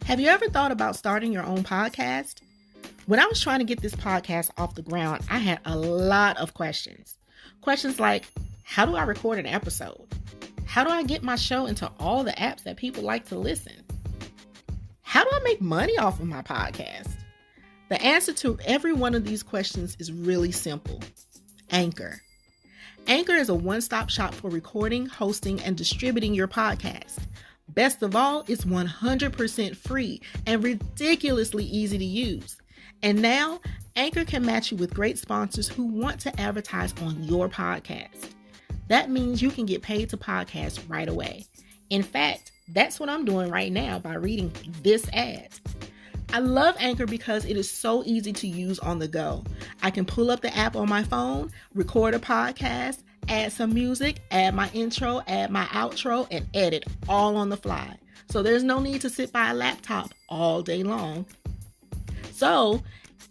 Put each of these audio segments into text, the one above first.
Have you ever thought about starting your own podcast? When I was trying to get this podcast off the ground, I had a lot of questions. Questions like, how do I record an episode? How do I get my show into all the apps that people like to listen? How do I make money off of my podcast? The answer to every one of these questions is really simple. Anchor. Anchor is a one-stop shop for recording, hosting, and distributing your podcast. Best of all, it's 100% free and ridiculously easy to use. And now, Anchor can match you with great sponsors who want to advertise on your podcast. That means you can get paid to podcast right away. In fact, that's what I'm doing right now by reading this ad. I love Anchor because it is so easy to use on the go. I can pull up the app on my phone, record a podcast, add some music, add my intro, add my outro, and edit all on the fly. So there's no need to sit by a laptop all day long. So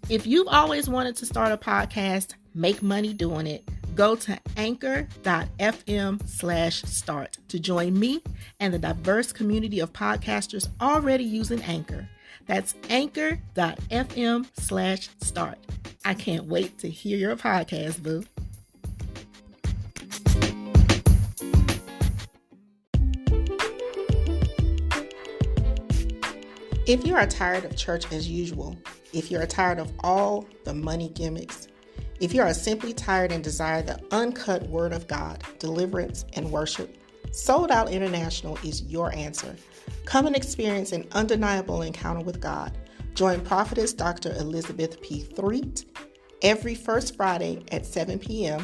if you've always wanted to start a podcast, make money doing it, go to anchor.fm/start to join me and the diverse community of podcasters already using Anchor. That's anchor.fm/start. I can't wait to hear your podcast, boo. If you are tired of church as usual, if you are tired of all the money gimmicks, if you are simply tired and desire the uncut word of God, deliverance, and worship, Sold Out International is your answer. Come and experience an undeniable encounter with God. Join Prophetess Dr. Elizabeth P. Threet every first Friday at 7 p.m.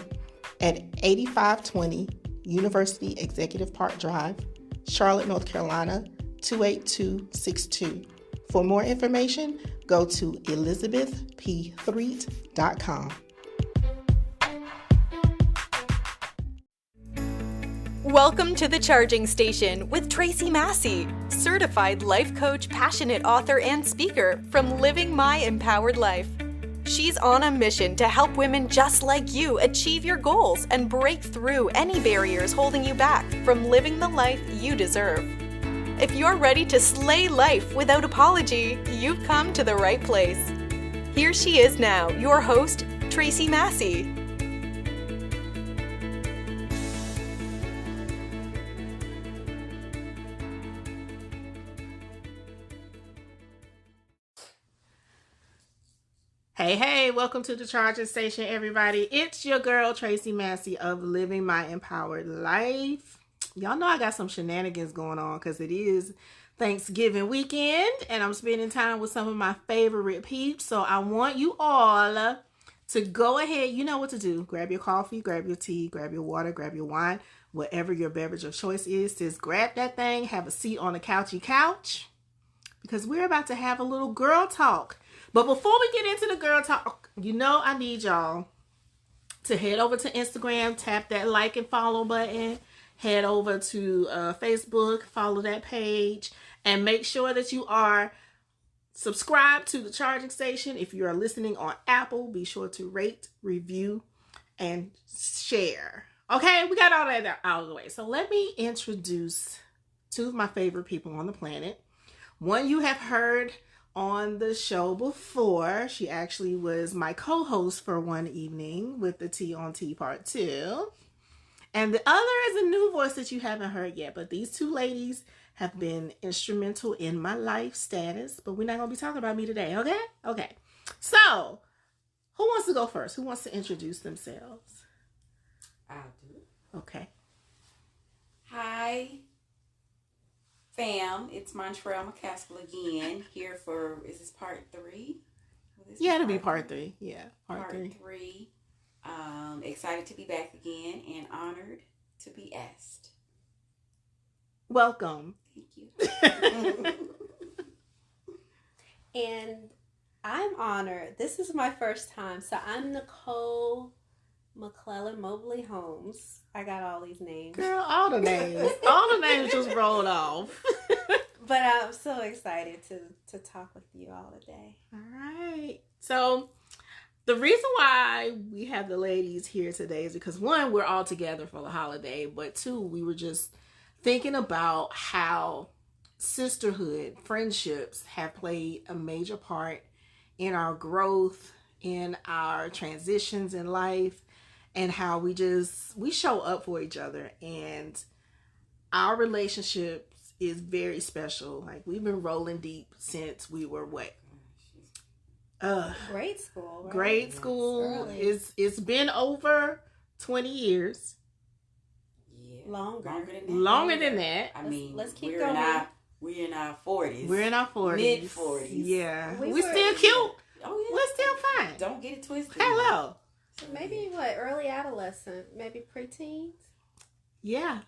at 8520 University Executive Park Drive, Charlotte, North Carolina, 28262. For more information, go to elizabethpthreet.com. Welcome to The Charging Station with Tracy Massey, certified life coach, passionate author, and speaker from Living My Empowered Life. She's on a mission to help women just like you achieve your goals and break through any barriers holding you back from living the life you deserve. If you're ready to slay life without apology, you've come to the right place. Here she is now, your host, Tracy Massey. Hey, welcome to the Charging Station, everybody. It's your girl, Tracy Massey of Living My Empowered Life. Y'all know I got some shenanigans going on because it is Thanksgiving weekend and I'm spending time with some of my favorite peeps. So I want you all to go ahead. You know what to do. Grab your coffee, grab your tea, grab your water, grab your wine, whatever your beverage of choice is. Just grab that thing, have a seat on the couchy couch because we're about to have a little girl talk. But before we get into the girl talk, you know I need y'all to head over to Instagram, tap that like and follow button. Head over to Facebook, follow that page, and make sure that you are subscribed to the Charging Station. If you are listening on Apple, be sure to rate, review, and share. Okay, we got all that out of the way. So let me introduce two of my favorite people on the planet. One you have heard on the show before. She actually was my co-host for one evening with the Tea on Tea Part 2. And the other is a new voice that you haven't heard yet. But these two ladies have been instrumental in my life status. But we're not going to be talking about me today, okay? Okay. So, who wants to go first? Who wants to introduce themselves? I'll do it. Okay. Hi, fam. It's Montreal McCaskill again. Here for, is this part 3? Yeah, it'll be part 3. Yeah, part 3. Part 3. Excited to be back again and honored to be asked. Welcome. Thank you. And I'm honored. This is my first time. So I'm Nicole McClellan Mobley Holmes. I got all these names. Girl, all the names. All the names just rolled off. But I'm so excited to talk with you all today. All right. So the reason why we have the ladies here today is because, one, we're all together for the holiday, but two, we were just thinking about how sisterhood, friendships have played a major part in our growth, in our transitions in life, and how we show up for each other. And our relationship is very special. Like, we've been rolling deep since we were what? Grade school. Right? Grade school. It's been over 20 years. Yeah. Longer than that. I mean, let's keep going. We're in our 40s. We're in our 40s. Mid-40s. Yeah. We We're still cute. Oh, yeah. We're still fine. Don't get it twisted. Hello. Maybe early adolescent, maybe preteens. Yeah.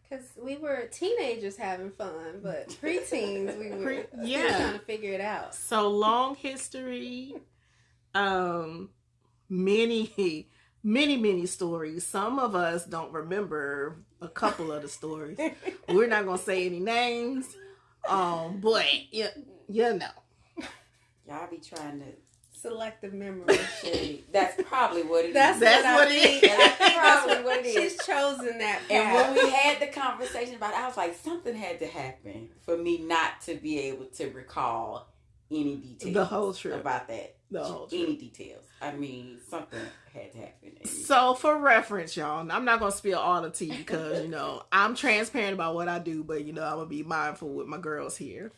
Because we were teenagers having fun, but preteens, we were yeah. still trying to figure it out. So, long history, many stories. Some of us don't remember a couple of the stories. We're not going to say any names, but you know. Y'all be trying to... Selective memory. That's probably what it is. That's what it is. That's probably what it is. She's chosen that path. And when we had the conversation about it, I was like, something had to happen for me not to be able to recall any details. The whole trip. About that. The whole trip. Any details. I mean, something had to happen. So, for reference, y'all, I'm not going to spill all the tea because, you know, I'm transparent about what I do, but, you know, I'm going to be mindful with my girls here.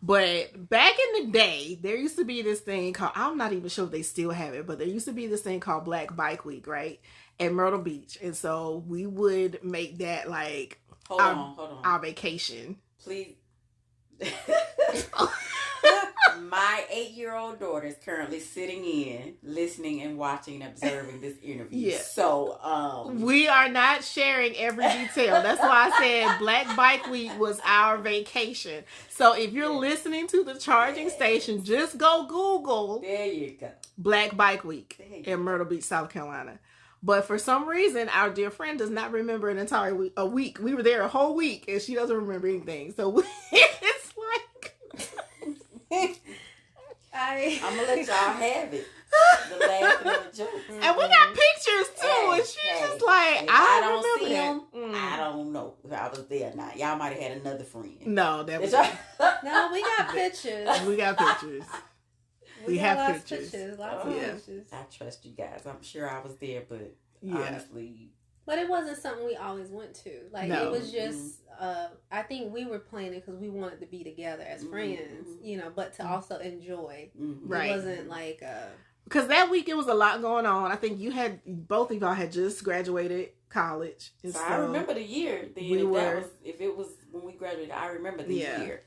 But back in the day, there used to be this thing called, I'm not even sure if they still have it, but there used to be this thing called Black Bike Week, right? At Myrtle Beach. And so we would make that like hold on. Our vacation. Please. My 8-year-old daughter is currently sitting in, listening and watching and observing this interview. Yeah. So, we are not sharing every detail. That's why I said Black Bike Week was our vacation. So if you're listening to the charging station, just go Google. There you go. Black Bike Week in Myrtle Beach, South Carolina. But for some reason, our dear friend does not remember an entire week. We were there a whole week, and she doesn't remember anything. So it's like... I'm gonna let y'all have it. The laughing and the jokes. And we got pictures too, and she's just like, I don't remember them. I don't know if I was there or not. Y'all might have had another friend. No, that was no. We got pictures. We got pictures. We have pictures. Lots of pictures. I trust you guys. I'm sure I was there, but honestly. But it wasn't something we always went to. Like, it was just, I think we were planning because we wanted to be together as friends, you know, but to also enjoy. Right. It wasn't like... Because that week it was a lot going on. I think both of y'all had just graduated college. So I remember the year. If it was when we graduated, I remember the year.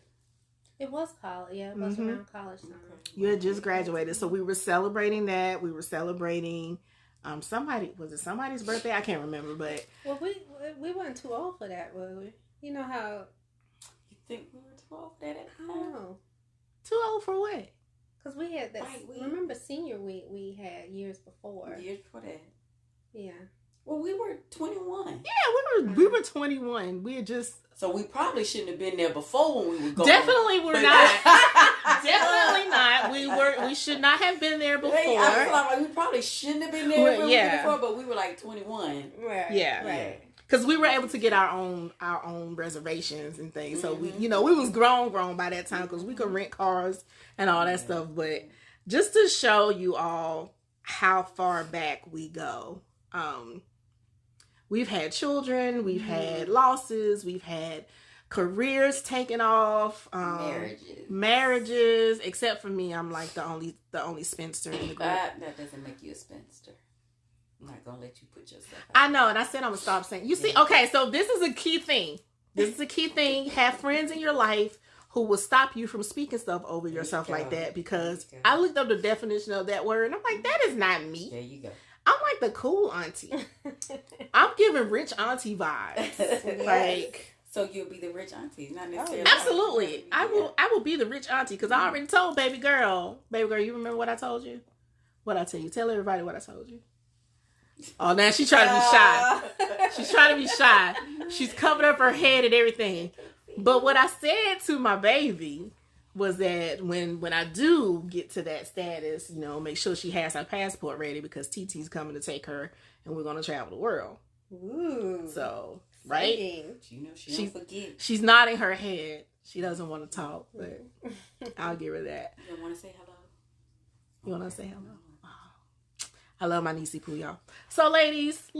It was college. Yeah, it was around college time. You had just graduated. So we were celebrating that. We were celebrating... somebody's birthday? I can't remember, but... Well, we weren't too old for that, were we? You know how... You think we were too old for that at the time? I don't know. Too old for what? Because we had that... Remember senior week we had years before. Years before that. Yeah. Well, we were 21. Yeah, we were 21. We had just... So we probably shouldn't have been there before when we were going. Definitely we're not. Definitely not. We should not have been there before. I feel like we probably shouldn't have been there before, but we were like 21. Right. Yeah. Right. Because we were able to get our own reservations and things. So we was grown by that time because we could rent cars and all that stuff. But just to show you all how far back we go, we've had children, we've had losses, we've had careers taken off, marriages. Except for me, I'm like the only spinster in the group. That doesn't make you a spinster. I'm not gonna let you put yourself out. I know, and I said I'm gonna stop saying. You see, okay, so this is a key thing. Have friends in your life who will stop you from speaking stuff over yourself like that, because I looked up the definition of that word and I'm like, that is not me. There you go. I'm like the cool auntie. I'm giving rich auntie vibes. Like, so you'll be the rich auntie, not necessarily. Absolutely. I will be the rich auntie because I already told baby girl, you remember what I told you? What I tell you? Tell everybody what I told you. Oh, now she's trying to be shy. She's trying to be shy. She's covered up her head and everything. But what I said to my baby was that when I do get to that status, you know, make sure she has her passport ready because TT's coming to take her and we're going to travel the world. Ooh. So, right? You know, she don't forget. She's nodding her head. She doesn't want to talk, but I'll give her that. You don't want to say hello? You want to say hello? Oh. I love my niecey poo, y'all. So, ladies,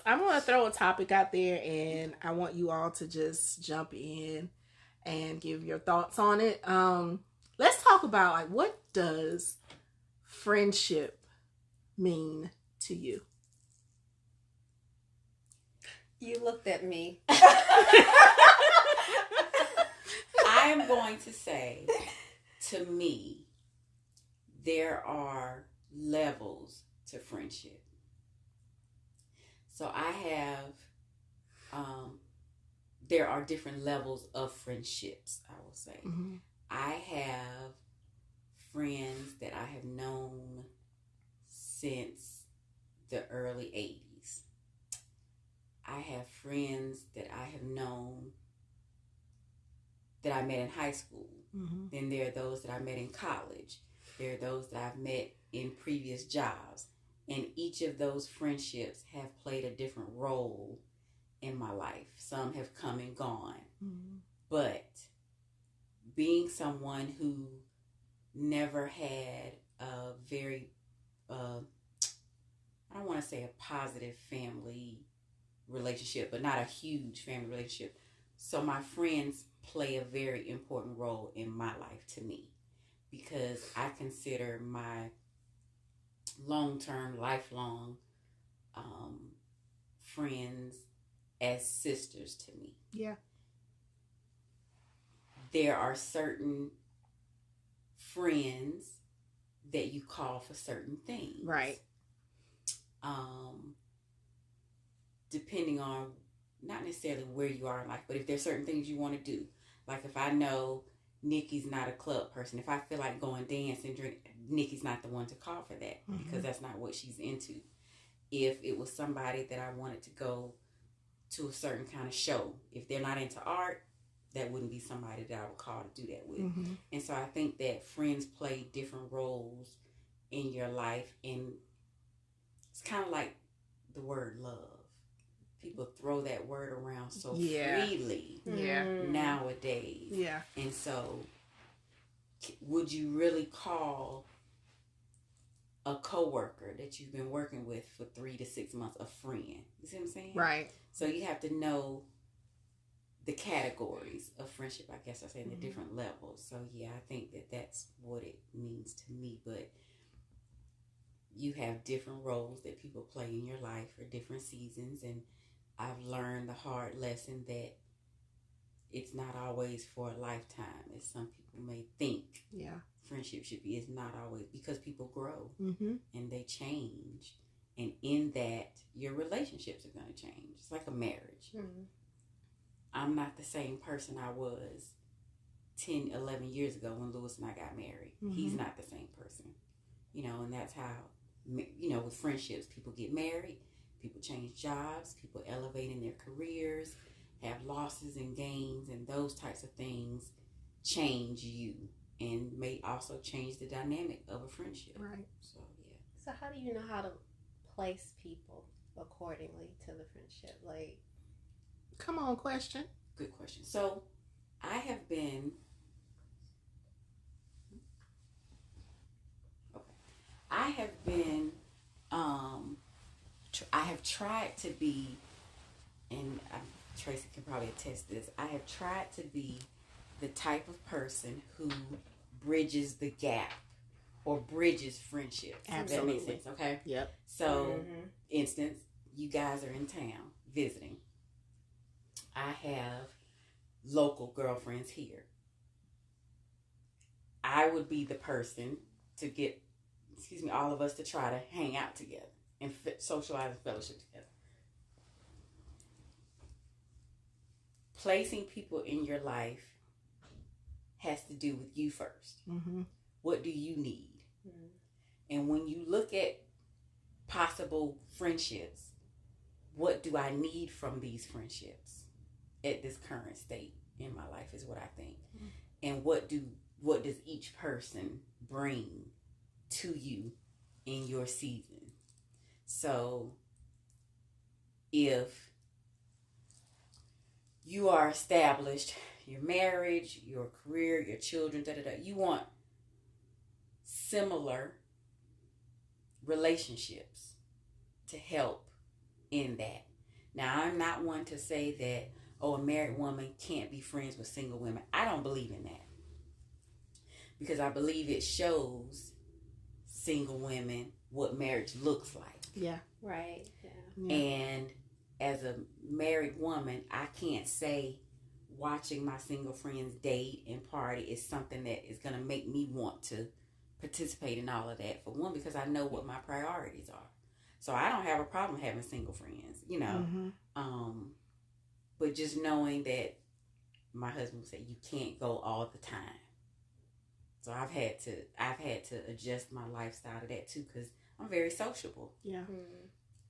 I'm going to throw a topic out there, and I want you all to just jump in and give your thoughts on it. Let's talk about, like, what does friendship mean to you? You looked at me. I am going to say, to me, there are levels to friendship. So I have, there are different levels of friendships, I will say. Mm-hmm. I have friends that I have known since the early 80s. I have friends that I have known that I met in high school. Mm-hmm. Then there are those that I met in college. There are those that I've met in previous jobs. And each of those friendships have played a different role in my life. Some have come and gone. Mm-hmm. But being someone who never had a very, I don't want to say a positive family relationship, but not a huge family relationship. So my friends play a very important role in my life to me, because I consider my long-term, lifelong friends as sisters to me. Yeah. There are certain friends that you call for certain things. Right. Depending on not necessarily where you are in life, but if there's certain things you want to do. Like if I know Nikki's not a club person, if I feel like going dance and drink, Nikki's not the one to call for that, Mm-hmm. because that's not what she's into. If it was somebody that I wanted to go to a certain kind of show, if they're not into art, that wouldn't be somebody that I would call to do that with. Mm-hmm. And so I think that friends play different roles in your life, and it's kind of like the word love. People throw that word around so freely Yeah. nowadays. Yeah. And so would you really call a coworker that you've been working with for 3 to 6 months a friend? You see what I'm saying? Right. So you have to know the categories of friendship, I guess I say, in the Mhm. different levels. So yeah, I think that that's what it means to me. But you have different roles that people play in your life for different seasons, and I've learned the hard lesson that it's not always for a lifetime, as some people may think Yeah. friendship should be. It's not always, because people grow Mm-hmm. and they change, and in that your relationships are going to change. It's like a marriage. Mm-hmm. I'm not the same person I was 10, 11 years ago when Lewis and I got married. Mhm. He's not the same person, and that's how, with friendships, people get married, people change jobs, people elevate in their careers, have losses and gains, and those types of things change you and may also change the dynamic of a friendship. Right. So, yeah. So how do you know how to place people accordingly to the friendship? Like, Come on, question. Good question. So, I have been... I have been, I have tried to be, and Tracy can probably attest to this, I have tried to be the type of person who bridges the gap or bridges friendships. Absolutely. That makes sense, okay? Yep. So, instance, you guys are in town visiting. I have local girlfriends here. I would be the person to get, all of us to try to hang out together and socialize and fellowship together. Placing people in your life has to do with you first. Mm-hmm. What do you need? mm-hmm. And when you look at possible friendships, what do I need from these friendships at this current state in my life is what I think. Mm-hmm. And what does each person bring to you in your season? So if you are established, your marriage, your career, your children, you want similar relationships to help in that. Now, I'm not one to say that, a married woman can't be friends with single women. I don't believe in that. Because I believe it shows single women what marriage looks like. Yeah. Right. Yeah. And as a married woman, I can't say watching my single friends date and party is something that is going to make me want to participate in all of that. For one, because I know what my priorities are. So I don't have a problem having single friends, But just knowing that my husband would say you can't go all the time. So I've had to adjust my lifestyle to that too, because I'm very sociable. Yeah.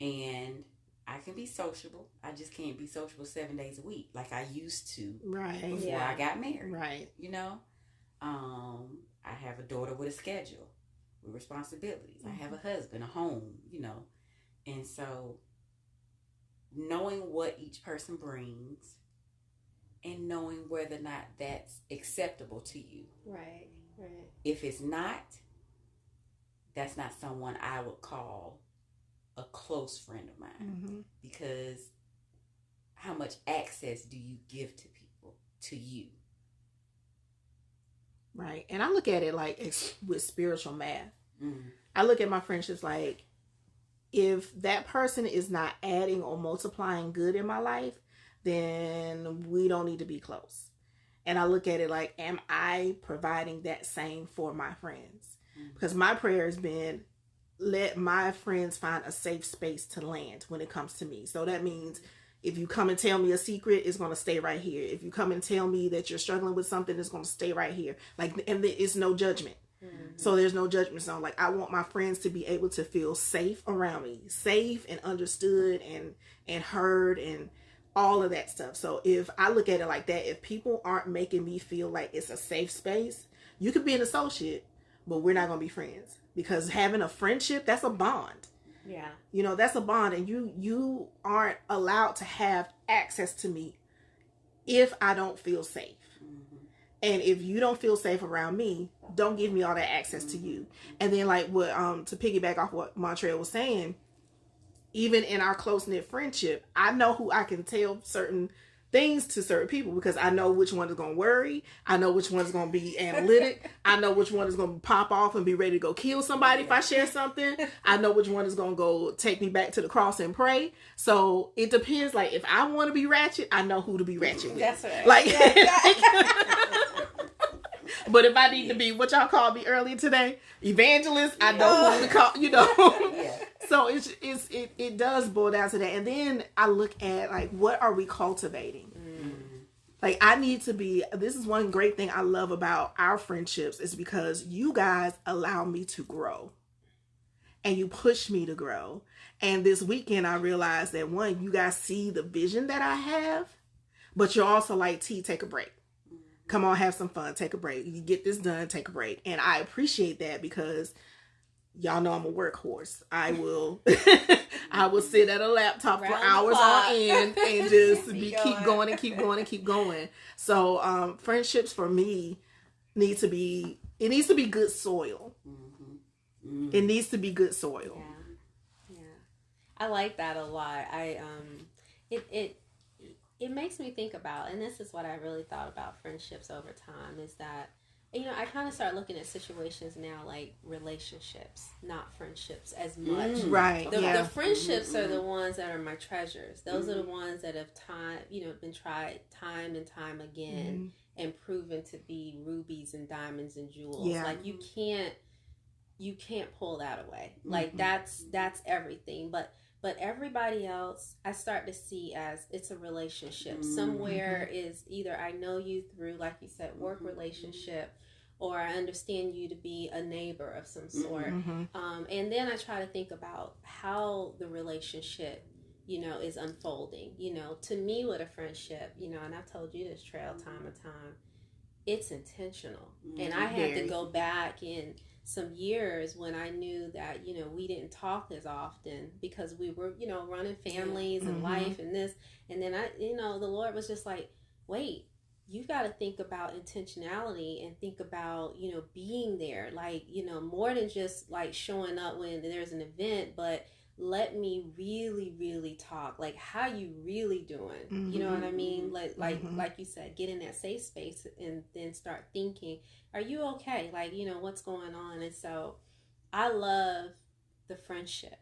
And I can be sociable. I just can't be sociable 7 days a week like I used to before I got married. Right. I have a daughter with a schedule, with responsibilities. I have a husband, a home, And so knowing what each person brings and knowing whether or not that's acceptable to you. Right. If it's not, that's not someone I would call a close friend of mine. Because how much access do you give to people, to you? Right. And I look at it like it's with spiritual math. I look at my friendships like, if that person is not adding or multiplying good in my life, then we don't need to be close. And I look at it like, am I providing that same for my friends? Because my prayer has been, let my friends find a safe space to land when it comes to me. So that means if you come and tell me a secret, it's going to stay right here. If you come and tell me that you're struggling with something, it's going to stay right here. And it's no judgment. So there's no judgment zone. I want my friends to be able to feel safe around me, safe and understood and heard and all of that stuff. So if I look at it like that, if people aren't making me feel like it's a safe space, you could be an associate, but we're not going to be friends, because having a friendship, that's a bond. Yeah. That's a bond, and you aren't allowed to have access to me if I don't feel safe. And if you don't feel safe around me, don't give me all that access to you. And then what to piggyback off what Montreal was saying, even in our close-knit friendship, I know who I can tell certain things to certain people, because I know which one is going to worry. I know which one is going to be analytic. I know which one is going to pop off and be ready to go kill somebody if I share something. I know which one is going to go take me back to the cross and pray. So it depends. If I want to be ratchet, I know who to be ratchet with. That's right. But if I need to be what y'all called me earlier today, evangelist, I know who to call. So it does boil down to that. And then I look at what are we cultivating? I need to be. This is one great thing I love about our friendships, is because you guys allow me to grow, and you push me to grow. And this weekend I realized that, one, you guys see the vision that I have, but you're also like, T, take a break. Come on, have some fun. Take a break. You get this done, take a break. And I appreciate that, because y'all know I'm a workhorse. I will sit at a laptop for hours on end and just keep going. So friendships for me needs to be good soil. It needs to be good soil. Yeah. I like that a lot. It makes me think about, and this is what I really thought about friendships over time, is that, I kind of start looking at situations now like relationships, not friendships as much. Right. The friendships are the ones that are my treasures. Those are the ones that have been tried time and time again and proven to be rubies and diamonds and jewels. Yeah. You can't pull that away. That's everything. But everybody else, I start to see as it's a relationship. Somewhere is either I know you through, like you said, work relationship, or I understand you to be a neighbor of some sort. And then I try to think about how the relationship, is unfolding. To me with a friendship, and I've told you this, Trail, time and time, it's intentional. And I had to go back in some years when I knew that, we didn't talk as often because we were, running families and life and this. And then the Lord was just like, wait, you got to think about intentionality and think about, you know, being there, like, you know, more than just like showing up when there's an event, but let me really, really talk. Like, how you really doing? Mm-hmm. You know what I mean? Like Mm-hmm. you said, get in that safe space and then start thinking, are you okay? Like, you know, what's going on? And so I love the friendship,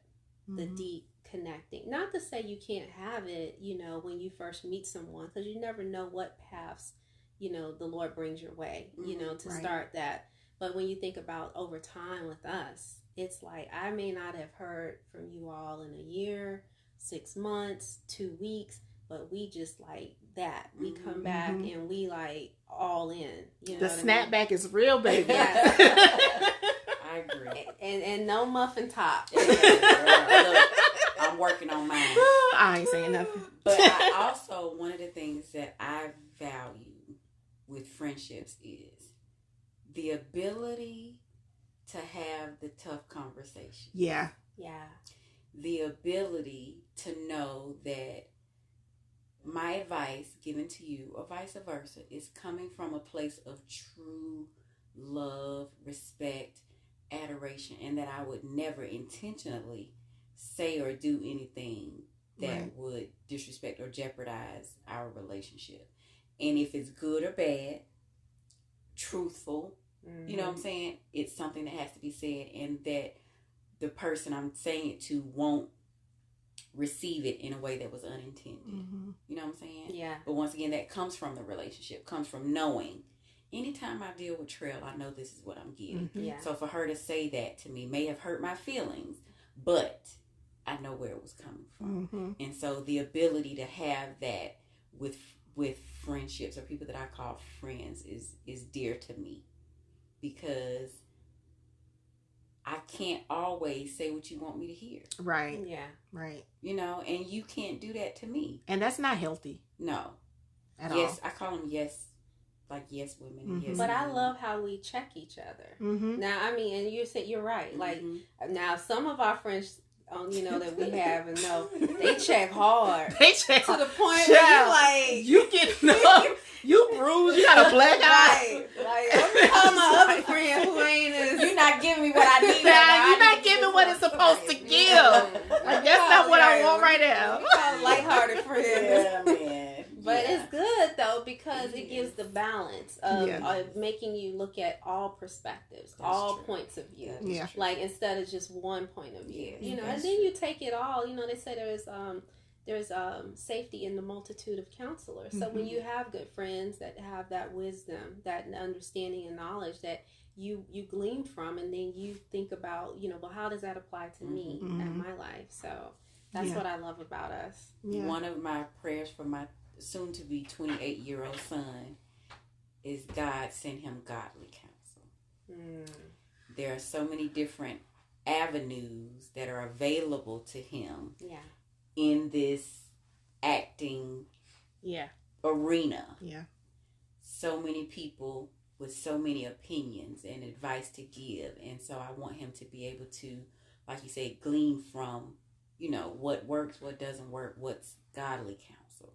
the Mm-hmm. deep connecting. Not to say you can't have it, you know, when you first meet someone, because you never know what paths, you know, the Lord brings your way, you know, to Right. start that. But when you think about over time with us, it's like, I may not have heard from you all in a year, 6 months, 2 weeks, but we just like that. We come back and we like all in. You know The what I mean? snapback is real, baby. Yes. I agree. And no muffin top. Yeah, girl, look, I'm working on mine. I ain't saying nothing. But I also, one of the things that I value with friendships is the ability to have the tough conversation. Yeah. Yeah. The ability to know that my advice given to you, or vice versa, is coming from a place of true love, respect, adoration, and that I would never intentionally say or do anything that Right. would disrespect or jeopardize our relationship. And if it's good or bad, truthful, you know what I'm saying? It's something that has to be said, and that the person I'm saying it to won't receive it in a way that was unintended. Mm-hmm. You know what I'm saying? Yeah. But once again, that comes from the relationship, comes from knowing. Anytime I deal with Trail, I know this is what I'm getting. Mm-hmm. Yeah. So for her to say that to me may have hurt my feelings, but I know where it was coming from. Mm-hmm. And so the ability to have that with friendships or people that I call friends is dear to me, because I can't always say what you want me to hear. Right. Yeah. Right. You know, and you can't do that to me. And that's not healthy No. at Yes, all. I call them yes women. Mhm. Yes, But I men. love how we check each other. Mm-hmm. Now, I mean, and you said you're right. Like, Mhm. now some of our friends, you know, that we have and know, they check hard. They check To the point Child, where you like, you get no, you bruised, you got a black eye. right. Like, I'm calling my other friend who ain't as. You're not giving me what I need. Nah, you're not giving what it's supposed to give. Like, that's not what I want right now. We call lighthearted friends. Yeah, man. But Yeah. it's good though, because it It gives is. the balance of, Yeah. of making you look at all perspectives, That's all true. points of view. That is Yeah. true. Like, instead of just one point of view, Yes, you know, that's and then true. you take it all. You know, they say there's safety in the multitude of counselors. So when Mhm. you have good friends that have that wisdom, that understanding and knowledge that you glean from, and then you think about, you know, well, how does that apply to me Mhm. and my life? So that's Yeah. what I love about us. Yeah. One of my prayers for my soon-to-be 28-year-old son is God send him godly counsel. There are so many different avenues that are available to him Yeah. in this acting Yeah. arena. Yeah. So many people with so many opinions and advice to give, and so I want him to be able to, like you say, glean from, you know, what works, what doesn't work, what's godly counsel.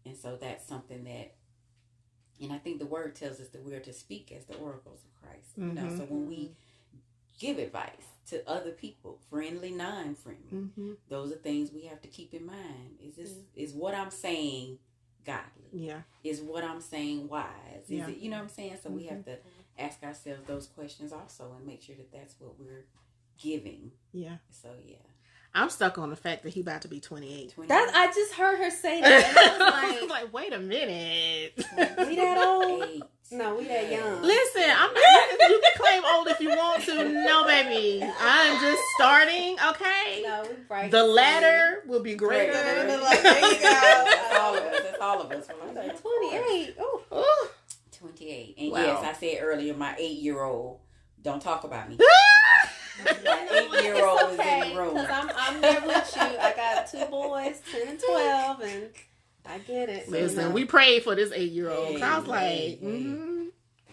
And so that's something that, and I think the word tells us that we are to speak as the oracles of Christ. You know, Mhm. so when we give advice to other people, friendly, non-friendly, Mm-hmm. those are things we have to keep in mind. Is what I'm saying godly? Yeah. Is what I'm saying wise? Is Yeah. it, you know what I'm saying? So we Mhm. have to ask ourselves those questions also, and make sure that that's what we're giving. Yeah. So yeah, I'm stuck on the fact that he about to be 28. 20, That I just heard her say that. And I was I'm like, wait a minute. we that old? 28. No, we that young. Listen, I'm not, you can claim old if you want to. No, baby. I'm just starting, okay? No, we bright. The ladder will be greater. Greater. Like, there you go. That's all of us. That's all of us. When I say 28. Oh, Ooh. 28. And Wow. yes, I said earlier, my 8-year-old. Don't talk about me. My it's 8-year-old is okay, in the room. because I'm there with you. I got 2 boys, 10 and 12, and I get it. Listen, no. we prayed for this 8-year-old. Hey, I was like, hey, hey. mm-hmm.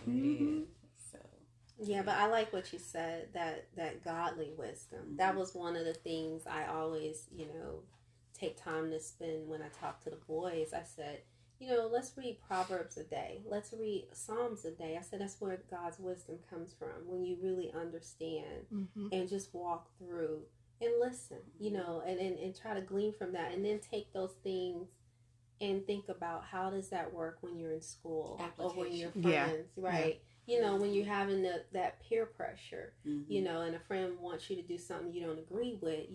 It is. So Yeah, but I like what you said, that godly wisdom. That was one of the things I always, take time to spend when I talk to the boys. I said, let's read Proverbs a day. Let's read Psalms a day. I said that's where God's wisdom comes from, when you really understand and just walk through and listen, and try to glean from that, and then take those things and think about how does that work when you're in school or when you're friends, right? Yeah. When you're having that peer pressure, and a friend wants you to do something you don't agree with,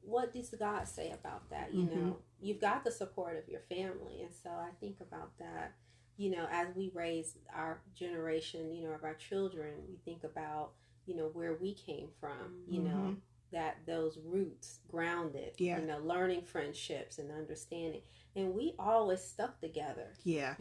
what does God say about that? You've got the support of your family. And so I think about that, as we raise our generation, of our children, we think about, where we came from, that those roots grounded, learning friendships and understanding. And we always stuck together. Yeah.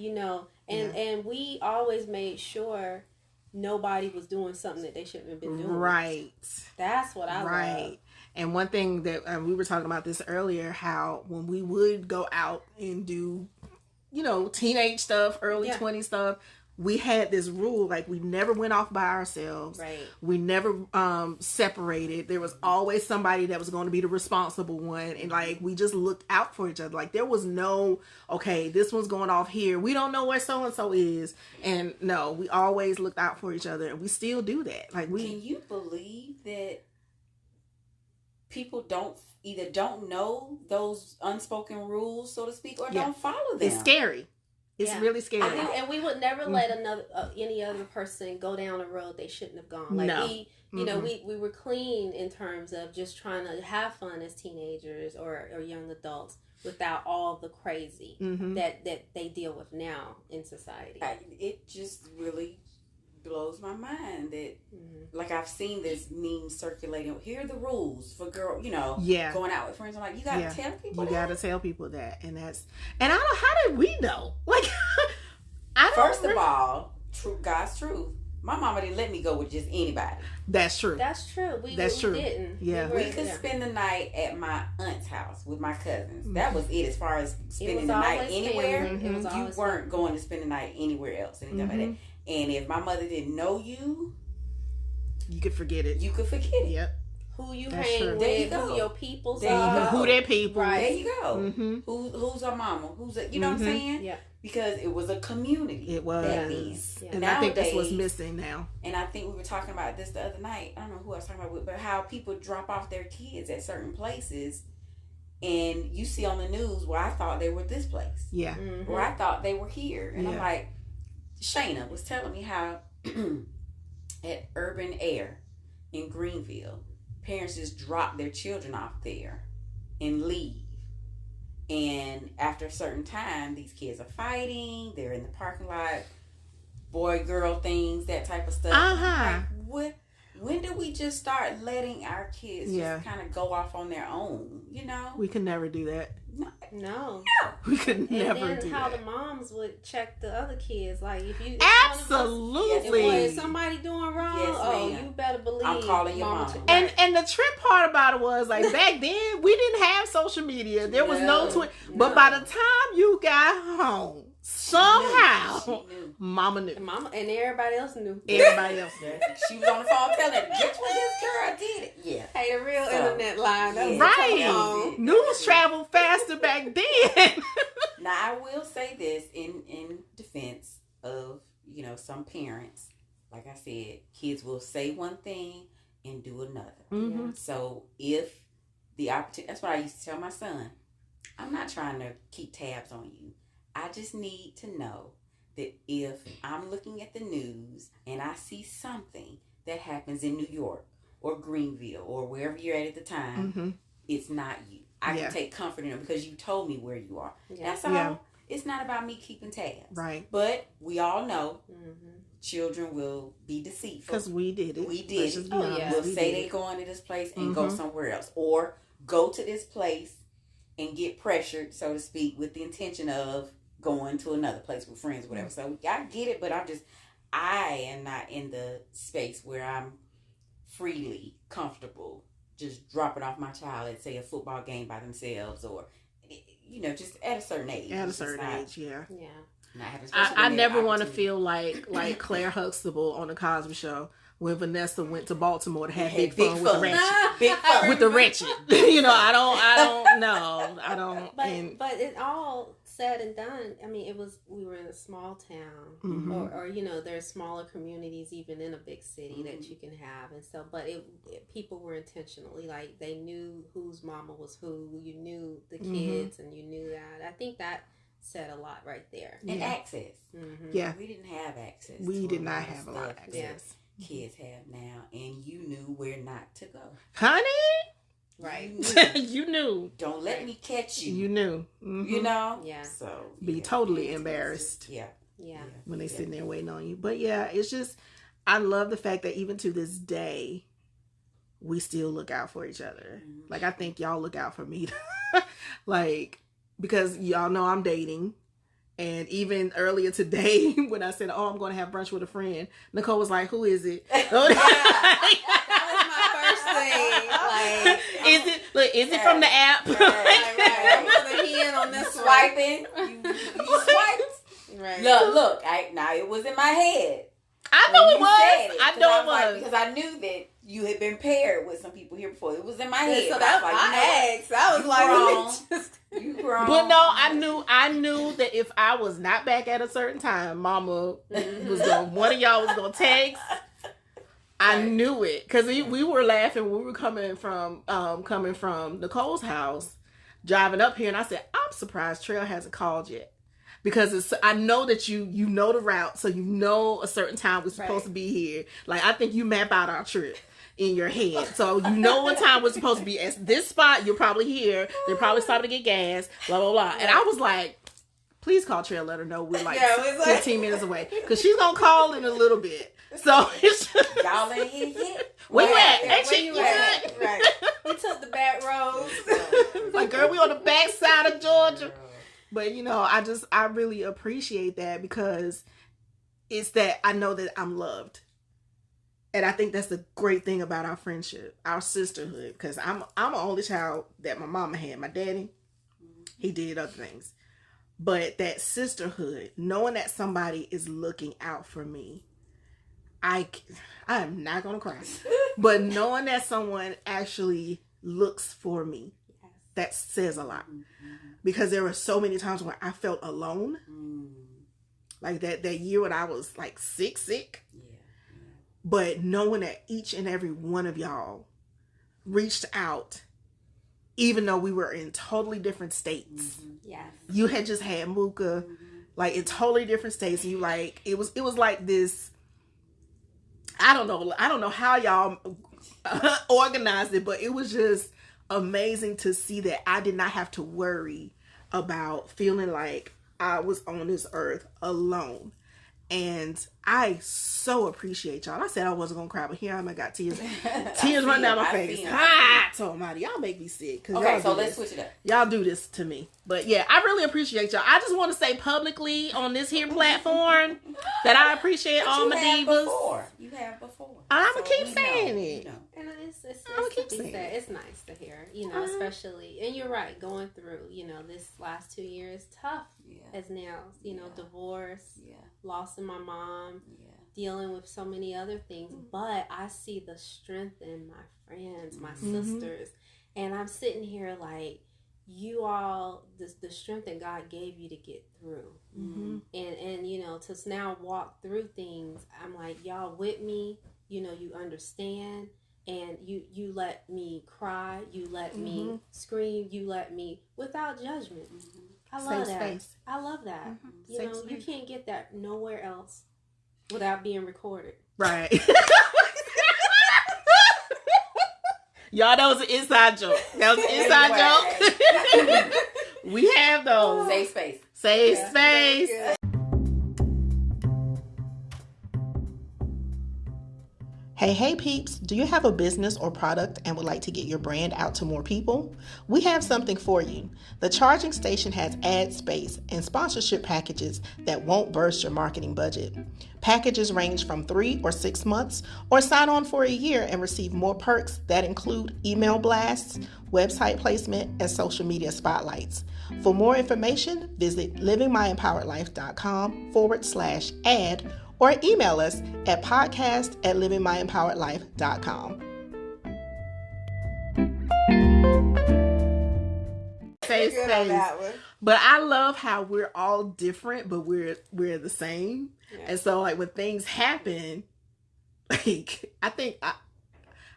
And we always made sure nobody was doing something that they shouldn't have been doing. Right. That's what I love. And one thing that we were talking about this earlier, how when we would go out and do, teenage stuff, early 20 stuff, we had this rule, like we never went off by ourselves. Right. We never separated. There was always somebody that was going to be the responsible one. And like, we just looked out for each other. Like there was no, okay, this one's going off here. We don't know where so-and-so is. And no, we always looked out for each other. And we still do that. Like Can you believe that people don't know those unspoken rules, so to speak, or don't follow them? It's scary. It's really scary. And we would never let any other person go down a road they shouldn't have gone. Like we were clean in terms of just trying to have fun as teenagers or young adults without all the crazy that they deal with now in society. It just really blows my mind that like I've seen this meme circulating. Here are the rules for going out with friends. I'm like, you gotta tell people. You gotta tell people that, and I don't know, how did we know? Like, first of all, God's truth. My mama didn't let me go with just anybody. That's true. That's true. We didn't. Yeah, we could spend the night at my aunt's house with my cousins. That was it as far as spending the night anywhere. You weren't going to spend the night anywhere else, anything like that. And if my mother didn't know you could forget it. Yep. Who you hang with, who your peoples are. Who their people. Right. There you go. Who's our mama? You know what I'm saying? Yeah. Because it was a community. It was. And nowadays, I think that's what's missing now. And I think we were talking about this the other night. I don't know who I was talking about, but how people drop off their kids at certain places. And you see on the news, I thought they were this place. Yeah. Or I thought they were here. And I'm like, Shayna was telling me how at Urban Air in Greenville, parents just drop their children off there and leave. And after a certain time, these kids are fighting. They're in the parking lot, boy-girl things, that type of stuff. Like, when do we just start letting our kids just kind of go off on their own, We could never do that. No. We could never do that. And then how the moms would check the other kids. Like, if you... Absolutely. If somebody doing wrong, you better believe... I'm calling your mom. And the trip part about it was, like, back then, we didn't have social media. There was no Twitter. But by the time you got home, somehow, Mama knew. And everybody else knew. Everybody else knew. She was on the phone telling her, guess what this girl did? Yeah. Hey, the real internet line. Right. News traveled faster back then. Now, I will say this in defense of, some parents. Like I said, kids will say one thing and do another. So if the opportunity, that's what I used to tell my son. I'm not trying to keep tabs on you. I just need to know that if I'm looking at the news and I see something that happens in New York or Greenville or wherever you're at the time, it's not you. I can take comfort in it because you told me where you are. That's all. Yeah. It's not about me keeping tabs. Right. But we all know children will be deceitful. Because we did it. We did it. We'll say they're going to this place and go somewhere else. Or go to this place and get pressured, so to speak, with the intention of going to another place with friends or whatever. So I get it, but I am not in the space where I'm freely comfortable just dropping off my child at, say, a football game by themselves or, just at a certain age. At a certain age, yeah. Not having I never want to feel like Claire Huxtable on the Cosby Show when Vanessa went to Baltimore to have big fun with the fun. ratchet. Big fun. With the wretched. I don't. But it all said and done, I mean, we were in a small town, or there's smaller communities even in a big city that you can have, and so, but people were intentionally, like, they knew whose mama was who, you knew the kids, and you knew that. I think that said a lot right there. And access. Yeah. We didn't have access. We did not have a lot of access. Kids have now, and you knew where not to go. Honey? Right. You knew. Don't let me catch you. You knew. You know? Yeah. So be totally embarrassed. Yeah. When they sitting there waiting on you. But yeah, it's just, I love the fact that even to this day, we still look out for each other. Like, I think y'all look out for me. Like, because y'all know I'm dating. And even earlier today, when I said, "Oh, I'm going to have brunch with a friend," Nicole was like, "Who is it?" That was my first thing. Like, is it from the app? Right. I'm going to key in on this swiping. You swiped. Right. Look. Now it was in my head. I know it was. I know it was because I knew that you had been paired with some people here before. It was in my head. So that's like, I was like, you grown. But no, I knew that if I was not back at a certain time, Mama one of y'all was gonna text. I knew it because we were laughing when we were coming from Nicole's house, driving up here, and I said, "I'm surprised Trail hasn't called yet." Because I know that you know the route, so you know a certain time we're supposed to be here. Like, I think you map out our trip in your head. So you know what time we're supposed to be at this spot. You're probably here. They're probably stopping to get gas, blah, blah, blah. And I was like, please call Trail, let her know we're like 15 minutes away. Because she's going to call in a little bit. So it's just... Y'all ain't here yet? Where you at? Where you at? Right. We took the back roads. Like, girl, we on the back side of Georgia. But, I really appreciate that because it's that I know that I'm loved. And I think that's the great thing about our friendship, our sisterhood. Because I'm the only child that my mama had. My daddy, he did other things. But that sisterhood, knowing that somebody is looking out for me, I am not going to cry. But knowing that someone actually looks for me, that says a lot. Because there were so many times when I felt alone. Like that year when I was like sick. Yeah. But knowing that each and every one of y'all reached out, even though we were in totally different states. Yes. You had just had Mooka, like in totally different states. And you like, it was like this, I don't know how y'all organized it, but it was just amazing to see that I did not have to worry about feeling like I was on this earth alone. And I so appreciate y'all. I said I wasn't gonna cry, but here I got tears running down my face. Told Marty, y'all make me sick. Okay, so let's switch it up. Y'all do this to me. But yeah, I really appreciate y'all. I just want to say publicly on this here platform that I appreciate all my divas. You have before. I'm gonna keep saying it. And it's nice to hear, especially, and you're right, going through, this last 2 years, tough as nails, divorce, loss of my mom, dealing with so many other things, but I see the strength in my friends, my sisters, and I'm sitting here like, you all, the strength that God gave you to get through, and to now walk through things, I'm like, y'all with me, you understand. And you let me cry, you let me scream, you let me without judgment. I love that. Space. I love that. You can't get that nowhere else without being recorded. Right. Y'all, that was an inside joke. We have those. Safe space. Safe space. Yeah. Hey peeps, do you have a business or product and would like to get your brand out to more people? We have something for you. The Charging Station has ad space and sponsorship packages that won't burst your marketing budget. Packages range from 3 or 6 months, or sign on for a year and receive more perks that include email blasts, website placement, and social media spotlights. For more information, visit livingmyempoweredlife.com/ad or email us at podcast@livingmyempoweredlife.com. Good on that one. But I love how we're all different, but we're the same. Yeah. And so, like, when things happen, like, I think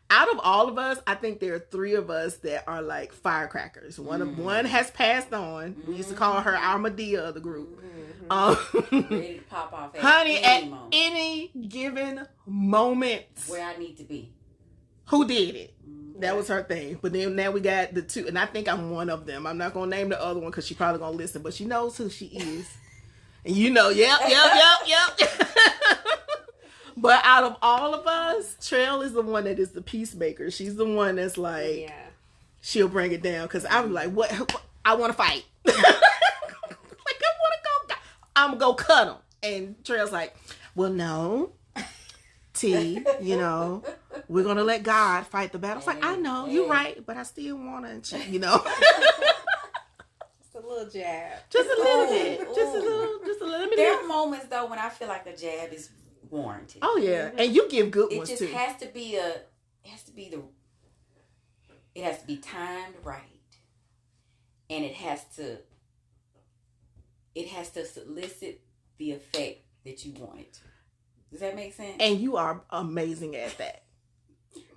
out of all of us, I think there are 3 of us that are like firecrackers. One has passed on. We used to call her our Medea of the group. Ready to pop off at any given moment. Where I need to be. Who did it? That was her thing. But then now we got the 2, and I think I'm one of them. I'm not going to name the other one because she's probably going to listen, but she knows who she is. And you know, yep. But out of all of us, Trail is the one that is the peacemaker. She's the one that's like, she'll bring it down. Because I'm like, what? I want to fight. Like, I want to go. I'm going to go cut him. And Trail's like, well, no. T, you know, we're going to let God fight the battle. It's like, I know, you're right, but I still want to, you know. Just a little jab. Just a little bit. Just a little bit. There are moments, though, when I feel like a jab is warranted. Oh, yeah. And you give good ones, too. It has to be timed right. And it has to solicit the effect that you want it to. Does that make sense? And you are amazing at that.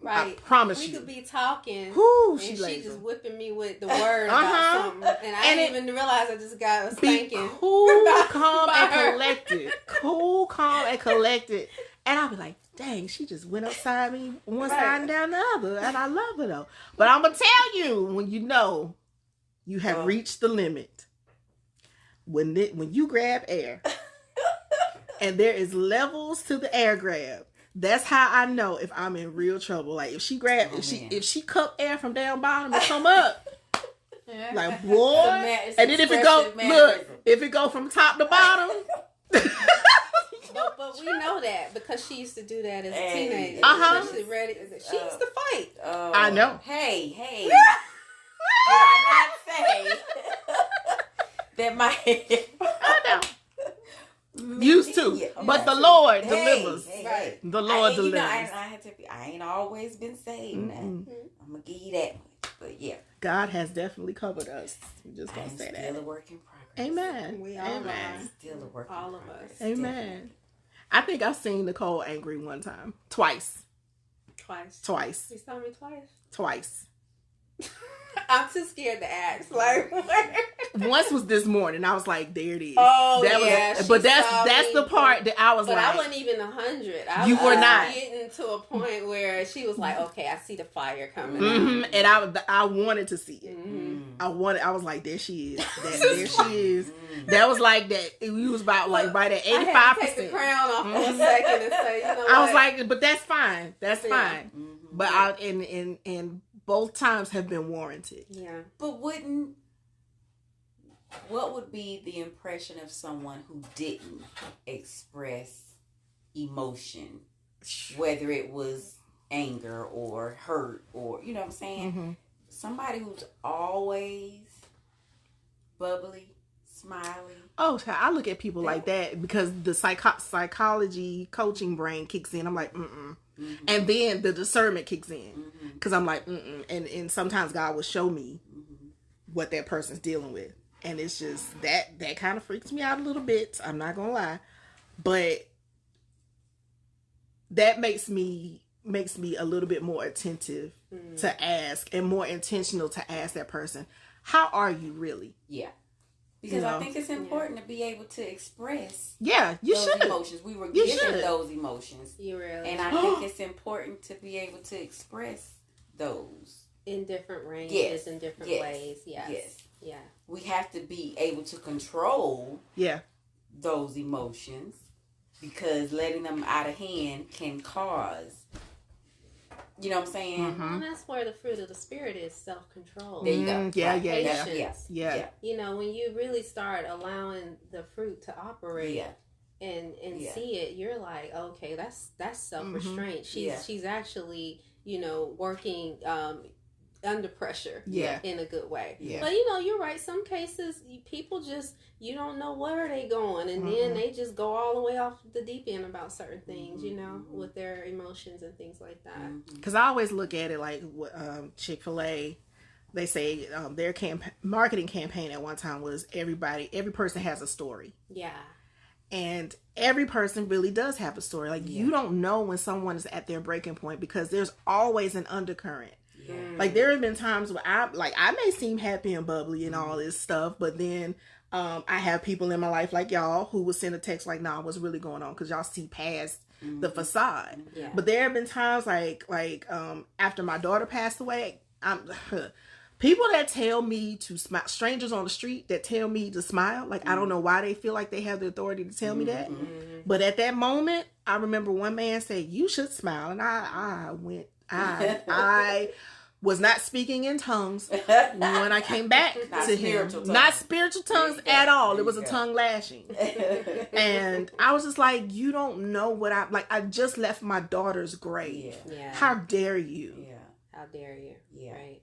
Right. I promise you. We could be talking, and she just whipping me with the word about something. And I didn't even realize I just got a spanking. Cool, calm, and collected. Cool, calm, and collected. And I'll be like, dang, she just went upside me one side and down the other. And I love her, though. But I'm going to tell you, when you know you have reached the limit, when you grab air... And there is levels to the air grab. That's how I know if I'm in real trouble. Like if she cup air from down bottom and come up, like boy. And then if it go from top to bottom. But we know that because she used to do that as a teenager. She used to fight. I know. Hey. Did I not say that my? I know. Used to, but the Lord delivers. Right. The Lord delivers. I ain't always been saved. Now. I'm gonna give you that much, but yeah, God has definitely covered us. I'm just gonna say that. Still a work in progress. Amen. We all are. Still a work in all progress. of us. Amen. I think I've seen Nicole angry one time, twice. You saw me Twice. I'm too scared to ask. Like, once was this morning. I was like, "There it is." Oh, but that's the part that I was but like. But I wasn't even 100. You were not getting to a point where she was like, "Okay, I see the fire coming." Mm-hmm. And I wanted to see it. Mm-hmm. I was like, "There she is." There she is. That was like that. It was about like right at 85%. I had to take the crown off for a second and say, "You know what?" I was like, "But that's fine. That's fine." Mm-hmm. But I and both times have been warranted. Yeah. But what would be the impression of someone who didn't express emotion, whether it was anger or hurt or, you know what I'm saying? Mm-hmm. Somebody who's always bubbly, smiley. Oh, I look at people like that because the psychology coaching brain kicks in. I'm like, mm-mm. Mm-hmm. And then the discernment kicks in because I'm like, mm-mm. And sometimes God will show me what that person's dealing with. And it's just that kind of freaks me out a little bit. I'm not going to lie. But that makes me a little bit more attentive to ask and more intentional to ask that person, how are you really? Yeah. Because I think it's important to be able to express those emotions. We were given those emotions. You really. And I think it's important to be able to express those. In different ranges, in different ways. Yes. Yeah. We have to be able to control those emotions because letting them out of hand can cause, you know what I'm saying? Mm-hmm. Well, that's where the fruit of the Spirit is self-control. There you go. Yeah. You know, when you really start allowing the fruit to operate and see it, you're like, okay, that's self-restraint. She's actually, you know, working under pressure. Yeah. In a good way. Yeah. But you're right. Some cases, people just, you don't know where they going, and then they just go all the way off the deep end about certain things, with their emotions and things like that. Because I always look at it like Chick-fil-A. They say their marketing campaign at one time was every person has a story. Yeah. And every person really does have a story. Like, you don't know when someone is at their breaking point because there's always an undercurrent. Yeah. Like, there have been times where I may seem happy and bubbly and all this stuff, but then I have people in my life like y'all who will send a text like, nah, what's really going on? Because y'all see past the facade. Yeah. But there have been times like after my daughter passed away, people that tell me to smile, strangers on the street that tell me to smile, like, I don't know why they feel like they have the authority to tell me that. But at that moment, I remember one man said, you should smile. And I was not speaking in tongues when I came back to him. Not spiritual tongues at all. It was a tongue lashing. And I was just like, you don't know what I just left my daughter's grave. Yeah. How dare you? Yeah. How dare you? Yeah. Right.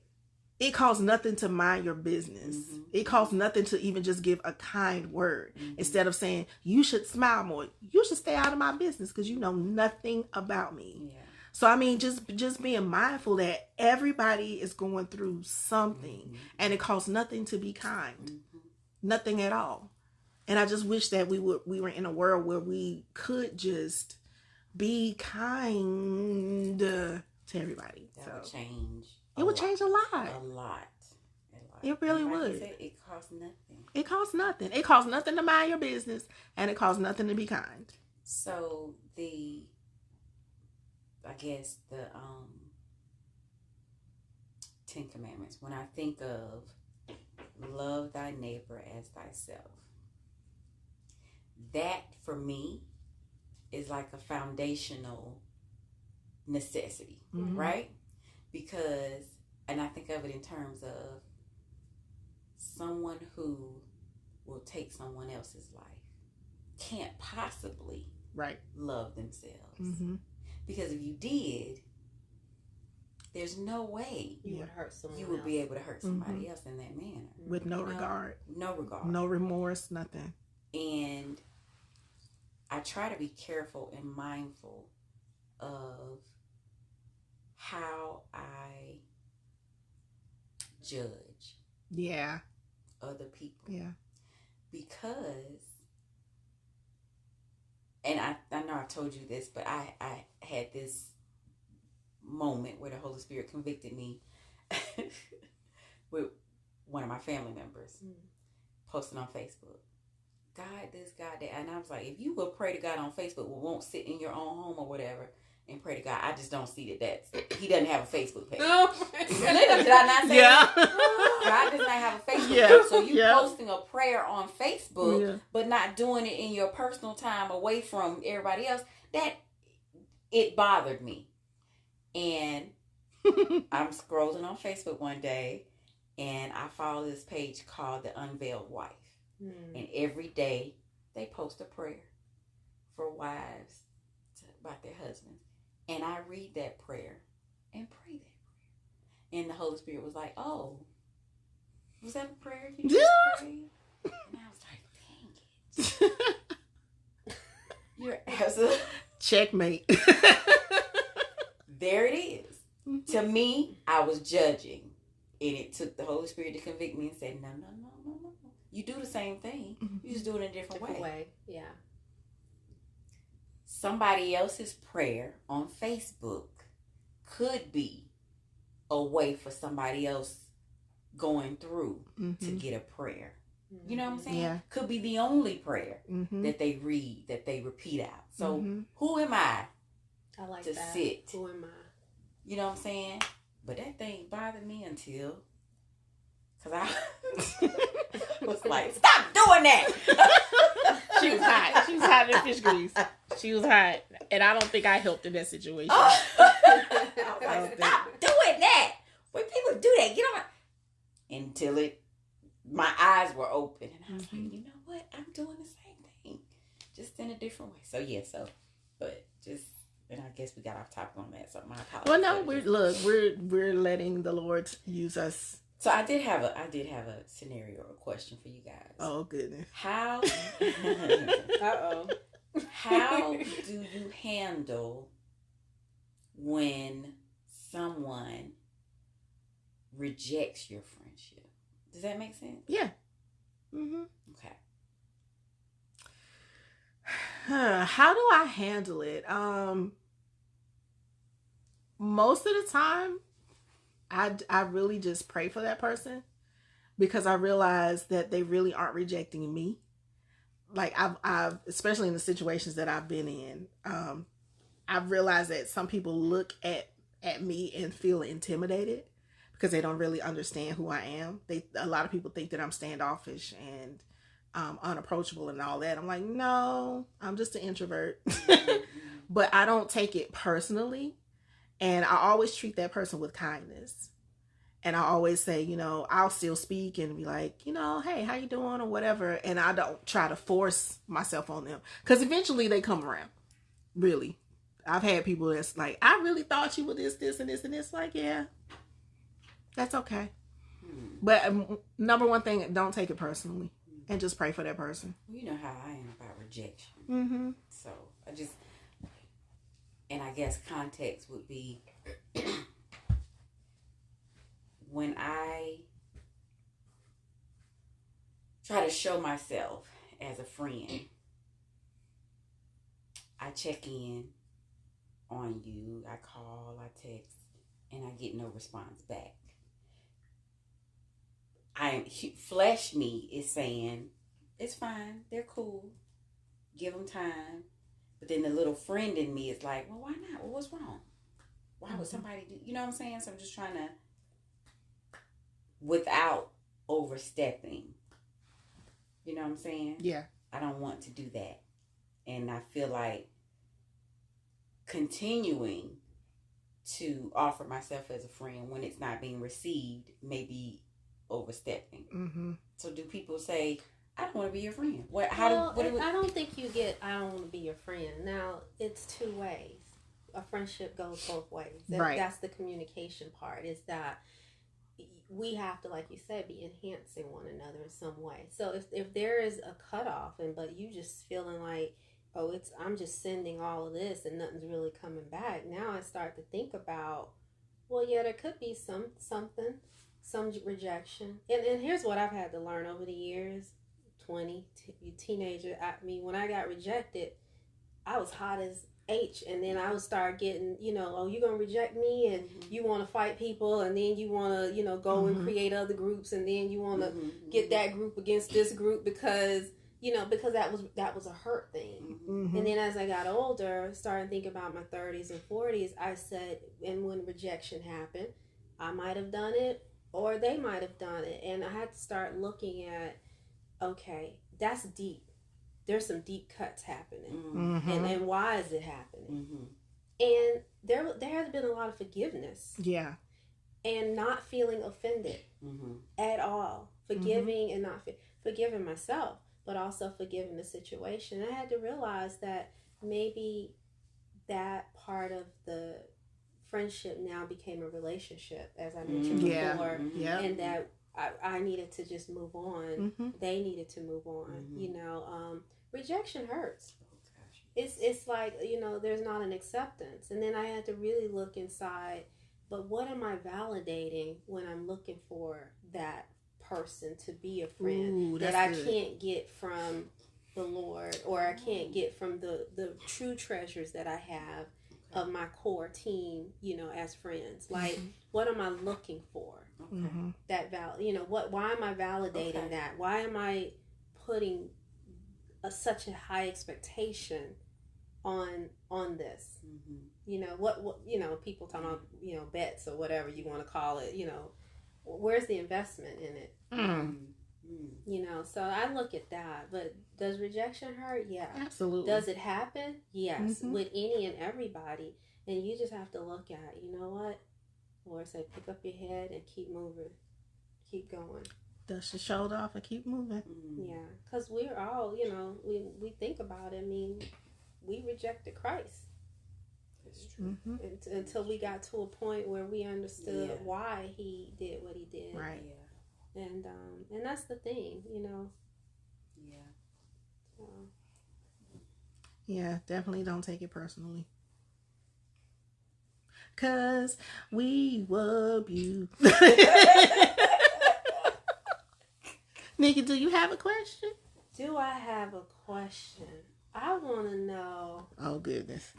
It costs nothing to mind your business. It costs nothing to even just give a kind word. Instead of saying, you should smile more. You should stay out of my business because you know nothing about me. Yeah. So, I mean, just being mindful that everybody is going through something. And it costs nothing to be kind. Nothing at all. And I just wish that we were in a world where we could just be kind to everybody. That would change. It would change a lot. A lot. It really would. You said, it costs nothing. It costs nothing. It costs nothing to mind your business, and it costs nothing to be kind. So the 10 Commandments, when I think of love thy neighbor as thyself, that for me is like a foundational necessity, right? Because, and I think of it in terms of someone who will take someone else's life can't possibly love themselves. Because if you did, there's no way you would hurt someone you would be able to hurt somebody else in that manner. With no regard. No regard. No remorse, nothing. And I try to be careful and mindful of how I judge other people. Yeah. Because, and I know I told you this, but I had this moment where the Holy Spirit convicted me with one of my family members posting on Facebook. God this, God that. And I was like, if you will pray to God on Facebook, won't sit in your own home or whatever and pray to God, I just don't see that he doesn't have a Facebook page. Did I not say that? God does not have a Facebook page. So you posting a prayer on Facebook, but not doing it in your personal time away from everybody else, that it bothered me. And I'm scrolling on Facebook one day, and I follow this page called The Unveiled Wife. And every day they post a prayer for wives about their husbands. And I read that prayer and pray that prayer. And the Holy Spirit was like, oh, was that a prayer you just prayed? And I was like, dang it. You're absolutely... Checkmate. There it is. To me, I was judging. And it took the Holy Spirit to convict me and said, no. You do the same thing. You just do it in a different way. Yeah. Somebody else's prayer on Facebook could be a way for somebody else going through to get a prayer. You know what I'm saying? Yeah. Could be the only prayer that they read, that they repeat out. So who am I to sit? Who am I? You know what I'm saying? But that thing bothered me until... Because I was like, stop doing that! She was hot. She was hot in the fish grease. She was hot. And I don't think I helped in that situation. I was like, stop doing that! When people do that, get on my... Until my eyes were open. And I was like, you know what? I'm doing the same thing. Just in a different way. So, but just And I guess we got off topic on that, so my apologies. Well, no, we're letting the Lord use us. So I did have a scenario or question for you guys. Oh goodness. How Uh-oh. how do you handle when someone rejects your friendship? Does that make sense? Yeah. Mm-hmm. Okay. How do I handle it? Most of the time, I really just pray for that person because I realize that they really aren't rejecting me. Like I've especially in the situations that I've been in, I've realized that some people look at me and feel intimidated because they don't really understand who I am. A lot of people think that I'm standoffish and unapproachable and all that. I'm like, no, I'm just an introvert. But I don't take it personally. And I always treat that person with kindness. And I always say, you know, I'll still speak and be like, you know, hey, how you doing or whatever. And I don't try to force myself on them because eventually they come around. Really. I've had people that's like, I really thought you were this, and this, and this. Like, yeah, that's okay. But number one thing, don't take it personally and just pray for that person. You know how I am about rejection. Mm-hmm. So and I guess context would be when I try to show myself as a friend, I check in on you, I call, I text, and I get no response back. Flesh me is saying, it's fine, they're cool, give them time. But then the little friend in me is like, well, why not? Well, what's wrong? Why would somebody do, you know what I'm saying? So I'm just trying to, without overstepping, you know what I'm saying? Yeah. I don't want to do that. And I feel like continuing to offer myself as a friend when it's not being received may be overstepping. Mm-hmm. So do people say, I don't want to be your friend? I don't think you get, I don't want to be your friend. Now, it's two ways. A friendship goes both ways. Right. That's the communication part, is that we have to, like you said, be enhancing one another in some way. So if there is a cutoff, but you just feeling like, oh, I'm just sending all of this and nothing's really coming back. Now I start to think about, well, yeah, there could be some rejection. And here's what I've had to learn over the years. Teenager. I mean, when I got rejected, I was hot as H, and then I would start getting, you know, oh, you gonna reject me, and you want to fight people, and then you want to, you know, go and create other groups, and then you want to get that group against this group because that was a hurt thing. And then as I got older, starting to think about my 30s and 40s, I said, and when rejection happened, I might have done it, or they might have done it, and I had to start looking at, okay, that's deep. There's some deep cuts happening. And why is it happening? And there has been a lot of forgiveness. Yeah. And not feeling offended at all. Forgiving and not forgiving myself, but also forgiving the situation. I had to realize that maybe that part of the friendship now became a relationship, as I mentioned before. Yeah. And that I needed to just move on. They needed to move on. You know, rejection hurts. It's like, you know, there's not an acceptance. And then I had to really look inside, but what am I validating when I'm looking for that person to be a friend that I can't get from the Lord, or I can't get from the true treasures that I have of my core team, you know, as friends? Like, what am I looking for? That you know, why am I validating that? Why am I putting such a high expectation on this? You know, what you know, people talking about, you know, bets or whatever you want to call it, you know, where's the investment in it? You know, so I look at that. But does rejection hurt? Yeah, absolutely. Does it happen? Yes, with any and everybody. And you just have to look at, you know what, Lord said, pick up your head and keep moving, keep going, dust your shoulder off and keep moving. Yeah, because we're all, you know, we think about it. I mean, we rejected Christ. That's true. Until we got to a point where we understood Yeah. why he did what he did. Right. Yeah. And that's the thing, you know. Yeah. So. Yeah, definitely don't take it personally. 'Cause we love you. Nikki, do you have a question? Do I have a question? I want to know. Oh, goodness.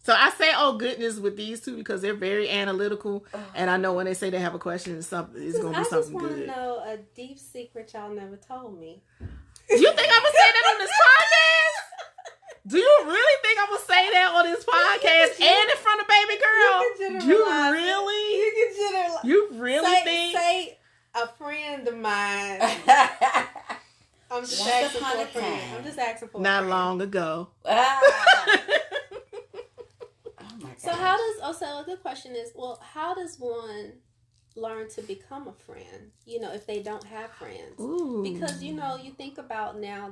So I say, oh, goodness, with these two because they're very analytical. And I know when they say they have a question, it's going to be something I just want good. to know a deep secret y'all never told me. Do you think I'm going to say that on this podcast? Do you really think I'm going to say that on this podcast and in front of baby girl? You really think? Say a friend of mine. I'm just Once asking upon for a a friend. time. I'm just asking for a Not friend. long ago. Oh my So gosh. how does, so the question is, well, how does one learn to become a friend, you know, if they don't have friends? Ooh. Because, you know, you think about now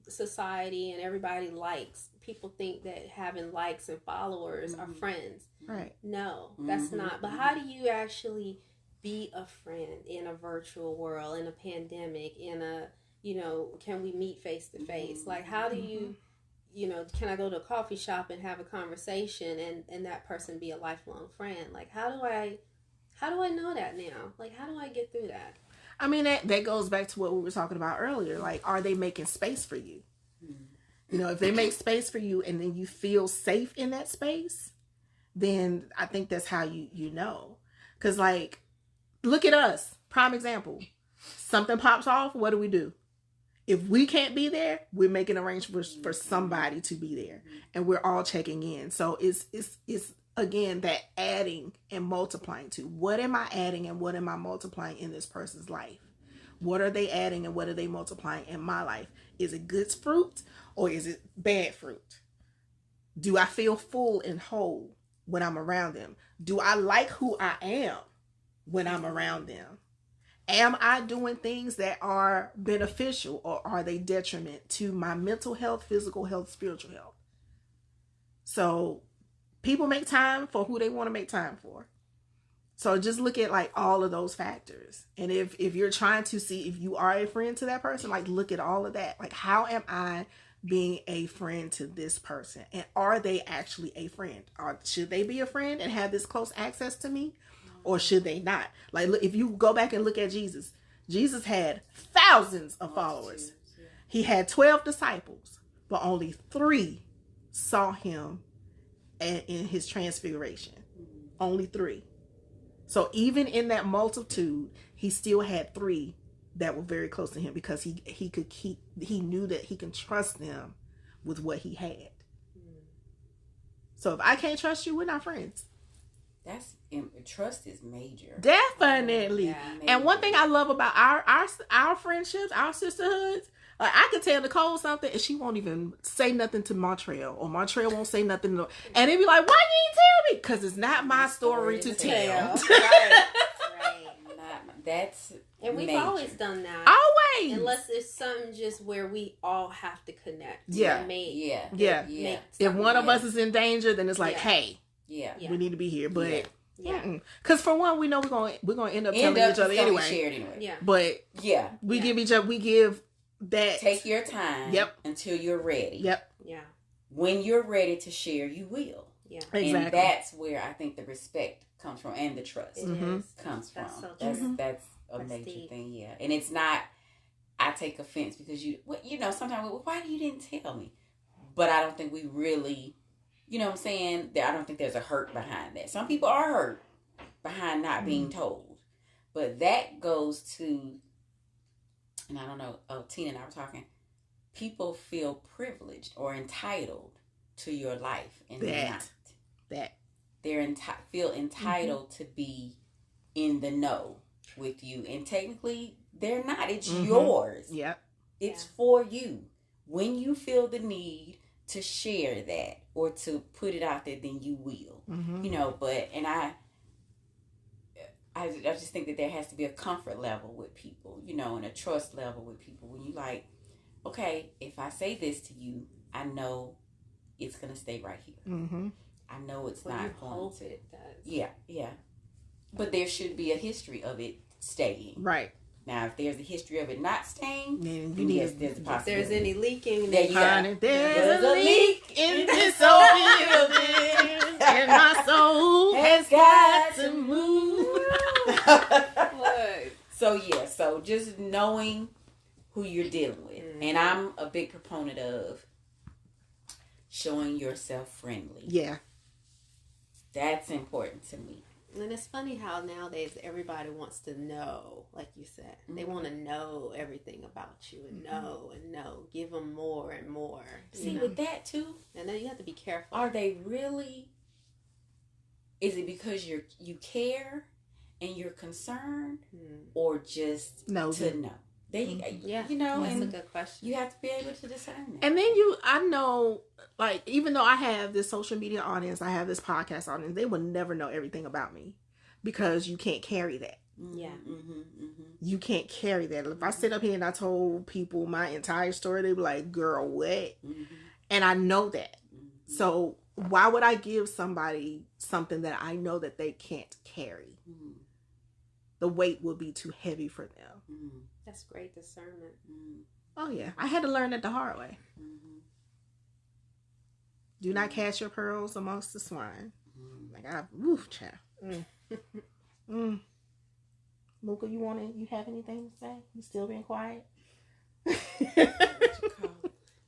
the society and everybody likes, people think that having likes and followers are friends. Right. No, that's not. But how do you actually be a friend in a virtual world, in a pandemic, in a, you know, can we meet face to face? Like, how do you, you know, can I go to a coffee shop and have a conversation and that person be a lifelong friend? Like, how do I know that now? Like, how do I get through that? I mean, that goes back to what we were talking about earlier. Like, are they making space for you? You know, if they make space for you and then you feel safe in that space, then I think that's how you know. Because, like, look at us. Prime example. Something pops off, what do? If we can't be there, we're making arrangements for somebody to be there. And we're all checking in. So it's again, that adding and multiplying to. What am I adding and what am I multiplying in this person's life? What are they adding and what are they multiplying in my life? Is it good fruit or is it bad fruit? Do I feel full and whole when I'm around them? Do I like who I am when I'm around them? Am I doing things that are beneficial or are they detriment to my mental health, physical health, spiritual health? So people make time for who they want to make time for. So just look at like all of those factors. And if you're trying to see if you are a friend to that person, like look at all of that. Like, how am I being a friend to this person? And are they actually a friend? Or should they be a friend and have this close access to me? Or should they not? Like, look, if you go back and look at Jesus, Jesus had thousands of followers. He had 12 disciples, but only 3 saw him in his transfiguration. Only 3. So even in that multitude, he still had 3 that were very close to him because he knew that he can trust them with what he had. So if I can't trust you, we're not friends. Trust is major. Definitely. Yeah. And one thing I love about our friendships, our sisterhoods, like I could tell Nicole something and she won't even say nothing to Montreal, or Montreal won't say nothing to, and they'd be like, "Why you didn't tell me?" Because it's not my story to tell. Right. That's And we've major. always done that. Always. Unless it's something just where we all have to connect. Yeah. And make, Yeah. make If one of Yeah. us is in danger, then it's like, Yeah. hey, Yeah. Yeah. we need to be here. But Yeah. because for one, we know we're gonna end up telling each other it's gonna be anyway. shared anyway. Yeah. But Yeah. we Yeah. give that. Take your time. Yep. Until you're ready. Yep. Yeah. When you're ready to share, you will. Yeah. Exactly. And that's where I think the respect comes from and the trust It Mhm. is. comes from. That's so That's true. that's a That's major deep. thing, yeah. And it's not I take offense because sometimes why you didn't tell me? But I don't think we really, you know what I'm saying? I don't think there's a hurt behind that. Some people are hurt behind not being told. But that goes to, and I don't know, Tina and I were talking, people feel privileged or entitled to your life and they're not. They're feel entitled to be in the know with you, and technically they're not. It's yours. Yep. It's for you. When you feel the need to share that or to put it out there, then you will. Mm-hmm. You know, but and I just think that there has to be a comfort level with people, you know, and a trust level with people. When you like, okay, if I say this to you, I know it's gonna stay right here. Mm-hmm. I know it's Well, not you going hope to. it does. Yeah. But there should be a history of it staying. Right. Now, if there's a history of it not staying, Then then yes, there's a If possibility. there's any leaking, There you go. Honey, there's There's a a leak in this old building, and my soul has got to move. So just knowing who you're dealing with. And I'm a big proponent of showing yourself friendly. Yeah. That's important to me. And it's funny how nowadays everybody wants to know, like you said. They want to know everything about you and know. Give them more and more. See, with that too, and then you have to be careful. are they really? Is it because you care and you're concerned, or just to know? Yeah, you know, that's and a good question. you have to be able to discern that. And then I know, like, even though I have this social media audience, I have this podcast audience, they will never know everything about me because you can't carry that. Yeah. You can't carry that. If I sit up here and I told people my entire story, they'd be like, girl, what? And I know that. So why would I give somebody something that I know that they can't carry? The weight will be too heavy for them. That's great discernment. Oh, yeah. I had to learn that the hard way. Do not cast your pearls amongst the swine. Like, child. Luca, you have anything to say? You still being quiet?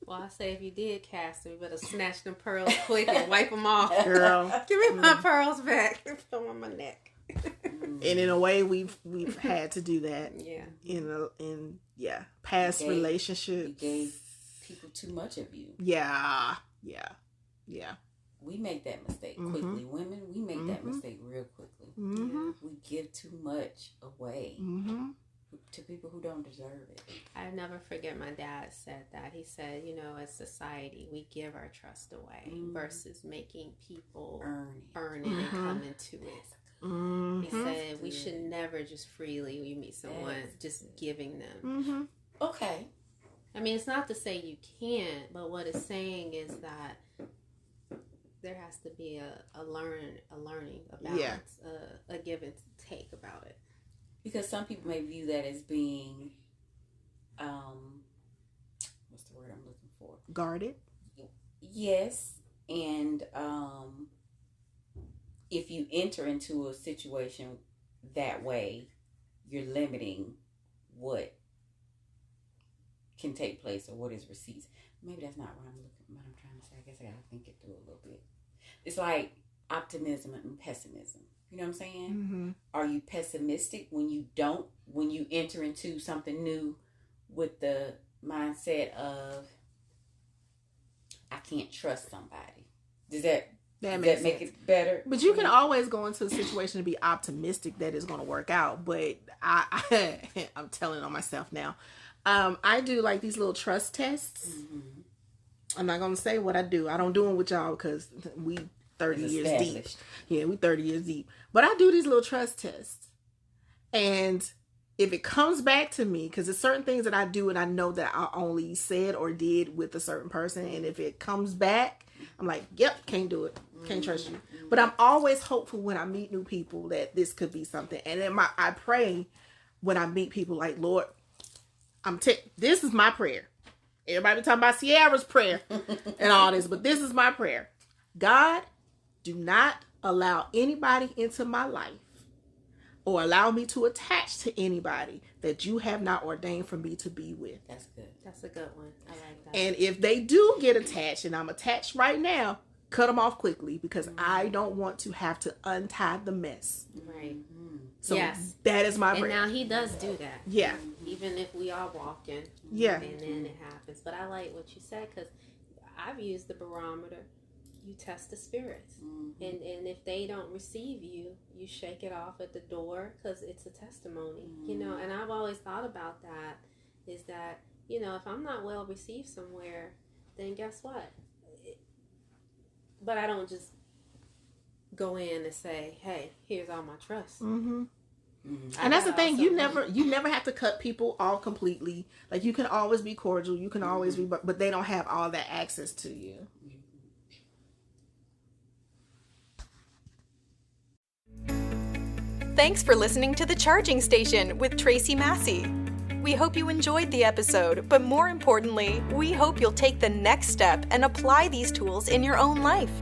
Well, I say if you did cast them, you better snatch them pearls quick and wipe them off. Girl. Give me my pearls back. Put them on my neck. And in a way, we've had to do that. Yeah. In past relationships. You gave people too much of you. Yeah. We make that mistake quickly. Women, we make that mistake real quickly. We give too much away to people who don't deserve it. I never forget my dad said that. He said, as society, we give our trust away versus making people earn it and come into it. He said we should never just freely, when you meet someone, just giving them. Okay. I mean, it's not to say you can't, but what it's saying is that there has to be a learning, a balance, a give and take about it. Because some people may view that as being, what's the word I'm looking for? Guarded? Yes. And if you enter into a situation that way, you're limiting what can take place or what is received. Maybe that's not what I'm trying to say. I guess I gotta think it through a little bit. It's like optimism and pessimism. You know what I'm saying? Are you pessimistic when you enter into something new with the mindset of I can't trust somebody? Does that make it better? But you can always go into a situation to be optimistic that it's going to work out. But I'm telling on myself now. I do like these little trust tests. I'm not going to say what I do. I don't do them with y'all because we 30 years deep. Yeah, we 30 years deep. But I do these little trust tests. And if it comes back to me, because there's certain things that I do and I know that I only said or did with a certain person. And if it comes back, I'm like, yep, can't do it. Can't trust you. But I'm always hopeful when I meet new people that this could be something. And then I pray when I meet people like, Lord, this is my prayer. Everybody talking about Sierra's prayer and all this, but this is my prayer. God, do not allow anybody into my life or allow me to attach to anybody that you have not ordained for me to be with. That's good. That's a good one. I like that. And if they do get attached, and I'm attached right now, cut them off quickly because I don't want to have to untie the mess. Right. So that is my prayer. And now he does do that. Yeah. Even if we are walking. Yeah. And then it happens. But I like what you said because I've used the barometer. You test the spirits. And if they don't receive you, you shake it off at the door because it's a testimony. And I've always thought about that is that, if I'm not well received somewhere, then guess what? But I don't just go in and say, hey, here's all my trust. And that's the thing, you never have to cut people off completely. Like, you can always be cordial, you can always be, but they don't have all that access to you. Thanks for listening to The Charging Station with Tracy Massey. We hope you enjoyed the episode, but more importantly, we hope you'll take the next step and apply these tools in your own life.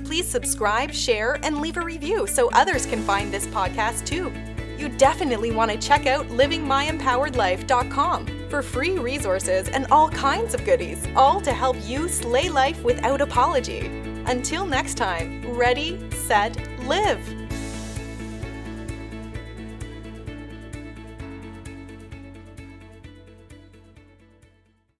Please subscribe, share, and leave a review so others can find this podcast too. You definitely want to check out livingmyempoweredlife.com for free resources and all kinds of goodies, all to help you slay life without apology. Until next time, ready, set, live!